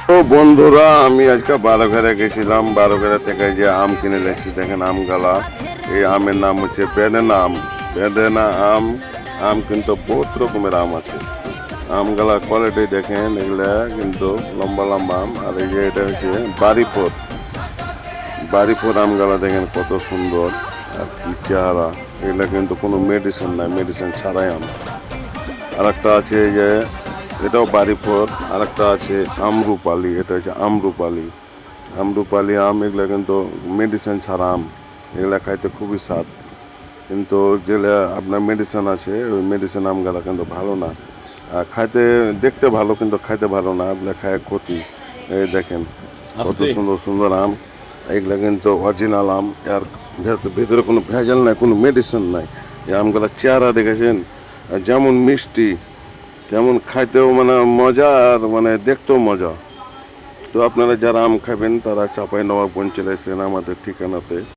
তো বন্ধুরা, আমি আজকে বারোঘরে গেছিলাম। বারোঘরে থেকে যে আম কিনে এসেছি, দেখেন আম গালা। এই আমের নাম হচ্ছে বেদেনা আম। বেদেনা আম। আম কিন্তু বহুত রকমের আম আছে। আম গালার কোয়ালিটি দেখেন, এগুলা কিন্তু লম্বা লম্বা আম। আর এই যে এটা হচ্ছে বাড়িপুর। বাড়িপুর আম গালা দেখেন কত সুন্দর আর কি চেহারা। এগুলা কিন্তু কোনো মেডিসিন নাই, মেডিসিন ছাড়াই আম। আর একটা আছে এই যে, এটাও বাড়িপুর। আর একটা আছে আমরুপালি, এটা হচ্ছে আমরুপালি। আমরুপালি আম, এগুলো কিন্তু মেডিসিন ছাড়া আম। এগুলা খাইতে খুবই স্বাদ। কিন্তু যেগুলা আপনার মেডিসিন আছে, ওই মেডিসিন আমগুলা কিন্তু ভালো না। আর খাইতে দেখতে ভালো, কিন্তু খাইতে ভালো না। এগুলা খায় ক্ষতি। এই দেখেন কত আসছে। সুন্দর সুন্দর আম। এগুলা কিন্তু অরিজিনাল আম। আর ভেতরে কোনো ভেজাল নাই, কোনো মেডিসিন নাই। এই আমগুলা চেহারা দেখেছেন, যেমন মিষ্টি তেমন খাইতেও মানে মজা, আর মানে দেখতেও মজা। তো আপনারা যারা আম খাবেন তারা চাঁপাইনবাবগঞ্জ চলে এসেছেন আমাদের ঠিকানাতে।